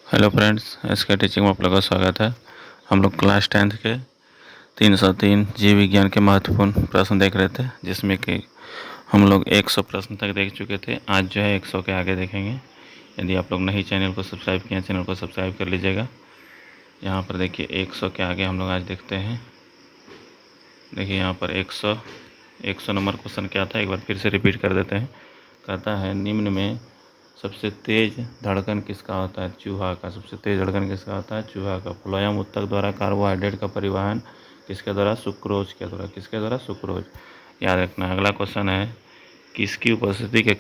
Hello friends, SK teaching में आप लोगों का स्वागत है। हम लोग क्लास 10th के 303 जीव विज्ञान के महत्वपूर्ण प्रश्न देख रहे थे, जिसमें कि हम लोग 100 प्रश्न तक देख चुके थे। आज जो है 100 के आगे देखेंगे। यदि आप लोग नहीं चैनल को सब्सक्राइब किए, चैनल को सब्सक्राइब कर लीजिएगा। यहाँ पर देखिए 100 के आगे हम लोग आज देखते हैं। देखिए यहाँ पर 100 नंबर क्वेश्चन क्या था, एक बार फिर से रिपीट कर देते हैं। कहता है निम्न में सबसे तेज धड़कन किसका होता है? चूहा का। सबसे तेज धड़कन किसका होता है? चूहा का। फ्लोएम ऊतक द्वारा कार्बोहाइड्रेट का परिवहन किसके द्वारा? सुक्रोज के द्वारा। किसके द्वारा? सुक्रोज। याद रखना। अगला क्वेश्चन है किसकी उपस्थिति के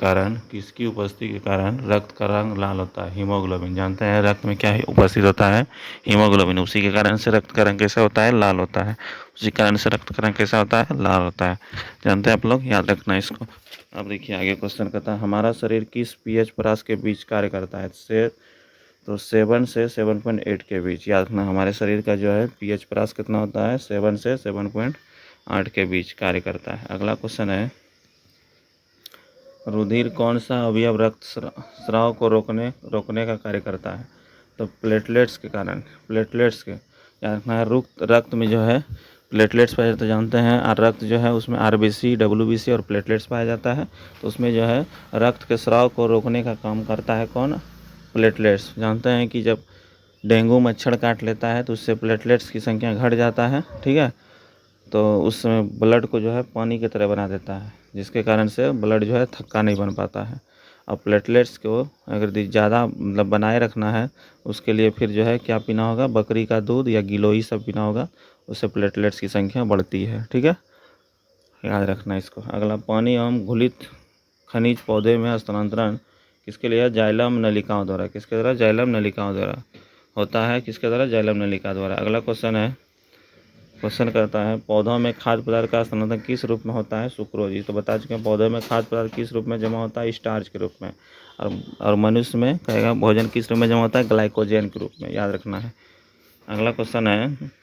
कारण रक्त का रंग लाल होता है? हीमोग्लोबिन। जानते हैं रक्त में क्या उपस्थित होता है? हीमोग्लोबिन। उसी के कारण से रक्त का रंग कैसा होता है? लाल होता है। उसी कारण से रक्त का रंग कैसा होता है? लाल होता है। जानते हैं आप लोग? याद रखना इसको। अब देखिए आगे क्वेश्चन कहता है हमारा शरीर किस पीएच परास के बीच कार्य करता है? तो 7 से 7.8 के बीच। याद रखना हमारे शरीर का जो है पीएच परास कितना होता है? 7 से 7.8 के बीच कार्य करता है। अगला क्वेश्चन है रुधिर कौन सा अवयव रक्त स्राव को रोकने का कार्य करता है? तो प्लेटलेट्स के कारण। प्लेटलेट्स के। याद रखना है रक्त में जो है प्लेटलेट्स पाए जाते जानते हैं। और रक्त जो है उसमें आरबीसी, डब्ल्यूबीसी और प्लेटलेट्स पाया जाता है। तो उसमें जो है रक्त के स्राव को रोकने का काम करता है कौन? प्लेटलेट्स। जानते हैं कि जब डेंगू मच्छर काट लेता है तो उससे प्लेटलेट्स की संख्या घट जाता है, ठीक है। तो उस समय ब्लड को जो है पानी की तरह बना देता है, जिसके कारण से ब्लड जो है थक्का नहीं बन पाता है। अब प्लेटलेट्स को अगर ज़्यादा मतलब बनाए रखना है, उसके लिए फिर जो है क्या पीना होगा? बकरी का दूध या गिलोई सब पीना होगा। उससे प्लेटलेट्स की संख्या बढ़ती है, ठीक है। याद रखना इसको। अगला पानी एवं घुलित खनिज पौधे में हस्तांतरण किसके लिए? जाइलम नलिकाओं द्वारा। किसके द्वारा? जाइलम नलिकाओं द्वारा होता है। किसके द्वारा? जाइलम नलिका द्वारा। अगला क्वेश्चन करता है पौधों में खाद्य पदार्थ का स्थानांतरण किस रूप में होता है? सुक्रोज। तो बता चुके हैं पौधों में खाद्य पदार्थ किस रूप में जमा होता है? स्टार्च के रूप में। और मनुष्य में कहेगा भोजन किस रूप में जमा होता है? ग्लाइकोजन के रूप में। याद रखना है। अगला क्वेश्चन है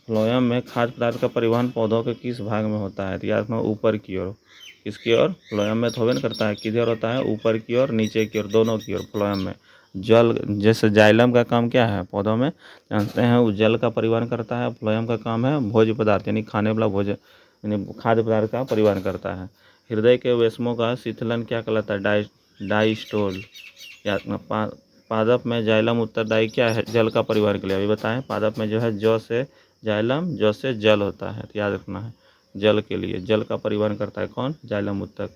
फ्लोएम में खाद्य पदार्थ का परिवहन पौधों के किस भाग में होता है? तो याद रखना ऊपर की ओर। किसकी ओर? फ्लोएम में थोबन करता है। किधर होता है? ऊपर की ओर, नीचे की ओर, दोनों की ओर फ्लोएम में। जल जैसे जाइलम का काम क्या है पौधों में? जानते हैं वो जल का परिवहन करता है। फ्लोएम का काम है भोज्य पदार्थ यानी खाने वाला भोजन यानी खाद्य पदार्थ का परिवहन करता है। हृदय के वेस्मों का शीतलन क्या कहलाता है? डाइस्टोल। या पादप में जाइलम उत्तरदायी क्या है? जल का परिवहन के लिए। अभी बताएं पादप में जो है जौ से जाइलम, जौ से जल होता है। तो याद रखना है जल के लिए जल का परिवहन करता है कौन? जाइलम उत्तक।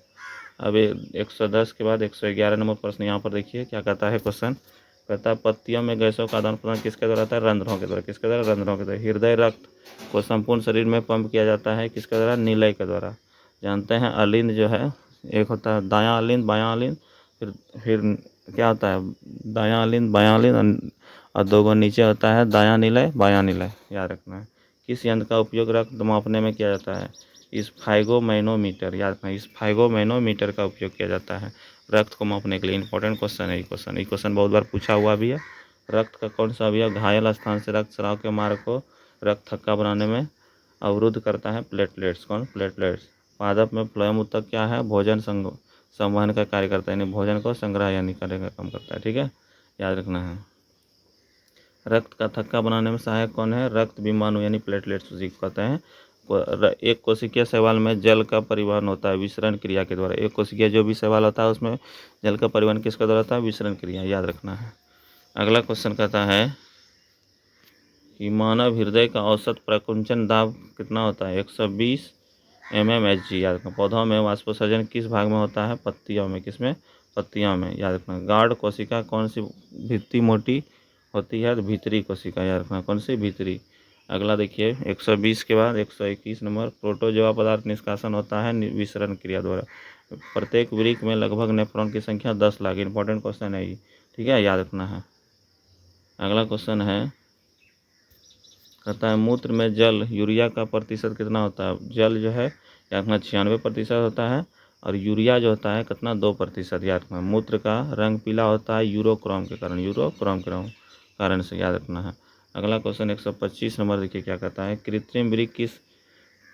अब 110 के बाद 111 नंबर प्रश्न यहाँ पर देखिए क्या कहता है क्वेश्चन। कहता है पत्तियों में गैसों का आदान प्रदान किसके द्वारा होता है? रंध्रों के द्वारा। किसके द्वारा? रंध्रों के द्वारा। हृदय रक्त को संपूर्ण शरीर में पंप किया जाता है किसके द्वारा? निलय के द्वारा। जानते हैं अलिंद जो है एक होता है दायां अलिंद, बायां अलिंद, फिर क्या होता है? दायां अलिंद, बायां अलिंद और दो गो नीचे होता है दायां निलय, बायां निलय। याद रखना है। किस यंत्र का उपयोग रक्त मापने में किया जाता है? स्फाइगोमैनोमीटर। याद रखना स्फाइगोमैनोमीटर का उपयोग किया जाता है रक्त को मापने के लिए। इंपॉर्टेंट क्वेश्चन है ये क्वेश्चन बहुत बार पूछा हुआ भी है। रक्त का कौन सा अवयव घायल स्थान से रक्त स्राव के मार्ग को रक्त थक्का बनाने में अवरुद्ध करता है? प्लेटलेट्स। कौन? प्लेटलेट्स। पादप में फ्लोएम ऊतक क्या है? भोजन संवहन का कार्य करता है यानी भोजन को संग्रह यानी करने का काम करता है, ठीक है। याद रखना है। रक्त का थक्का बनाने में सहायक कौन है? रक्त विमाणु यानी प्लेटलेट्स उसी को कहते हैं। एक कोशिकीय शैवाल में जल का परिवहन होता है विसरण क्रिया के द्वारा। एक कोशिकीय जो भी शैवाल होता है उसमें जल का परिवहन किसके द्वारा होता है? विसरण क्रिया। याद रखना है। अगला क्वेश्चन कहता है कि मानव हृदय का औसत प्रकुंचन दाब कितना होता है? 120 mmHg। याद रखना। पौधों में वाष्पोत्सर्जन किस भाग में होता है? पत्तियों में। किसमें? पत्तियों में। याद रखना। गाढ़ कोशिका कौन सी भित्ति मोटी होती है? तो भीतरी कोशिका। याद रखना कौन सी? भीतरी। अगला देखिए 120 के बाद 121 नंबर प्रोटोजोआ पदार्थ निष्कासन होता है विसरण क्रिया द्वारा। प्रत्येक वृक्क में लगभग नेफ्रॉन की संख्या 10 लाख। इंपॉर्टेंट क्वेश्चन है ये, ठीक है। याद रखना है। अगला क्वेश्चन है कहता है मूत्र में जल यूरिया का प्रतिशत कितना होता है? जल जो है याद रखना 96% होता है और यूरिया जो होता है कितना? 2%। याद रखना। मूत्र का रंग पीला होता है यूरोक्रोम के कारण कारण से। याद रखना है। अगला क्वेश्चन 125 नंबर देखिए क्या कहता है कृत्रिम वृक्क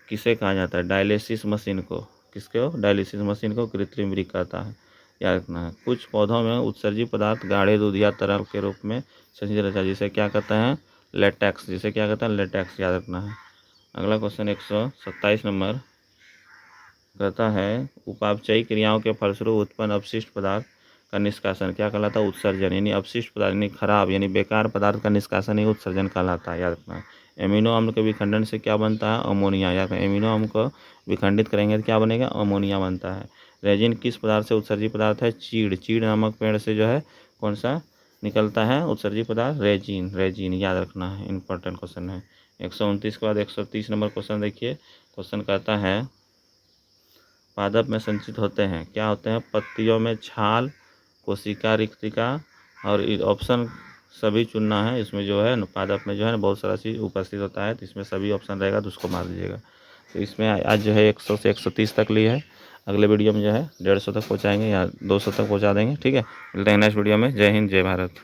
किसे कहा जाता है? डायलिसिस मशीन को। किसको? डायलिसिस मशीन को कृत्रिम वृक्क कहता है। याद रखना है। कुछ पौधों में उत्सर्जी पदार्थ गाढ़े दूध या तरल के रूप में संचित रहता है, जिसे क्या कहते हैं, लेटेक्स, जिसे क्या कहते हैं, लेटेक्स, याद रखना है। अगला क्वेश्चन 127 नंबर कहता है उपापचयी क्रियाओं के फलस्वरूप उत्पन्न अपशिष्ट पदार्थ का निष्कासन क्या कहलाता है, उत्सर्जन। यानी अपशिष्ट पदार्थ यानी खराब यानी बेकार पदार्थ का निष्कासन ही उत्सर्जन कहलाता है, याद रखना है। एमिनो अम्ल के विखंडन से क्या बनता है, अमोनिया, याद रखना। एमिनो अम्ल को विखंडित करेंगे तो क्या बनेगा, अमोनिया बनता है। रेजिन किस पदार्थ से उत्सर्जी पदार्थ है, चीड़, चीड़ नामक पेड़ से जो है कौन सा निकलता है उत्सर्जी पदार्थ, रेजिन, रेजिन, याद रखना है, इंपॉर्टेंट क्वेश्चन है। 129 के बाद 130 नंबर क्वेश्चन देखिए। क्वेश्चन कहता है पादप में संचित होते हैं, क्या होते हैं, पत्तियों में छाल, कोशिका रिक्तिका, और ऑप्शन सभी चुनना है। इसमें जो है पादप में जो है ना बहुत सारा चीज़ उपस्थित होता है, तो इसमें सभी ऑप्शन रहेगा तो उसको मार दीजिएगा। तो इसमें आज जो है 100 से 130 तक ली है। अगले वीडियो में जो है 150 तक पहुँचाएँगे या 200 तक पहुँचा देंगे, ठीक है। मिलते हैं नेक्स्ट वीडियो में। जय हिंद, जय भारत।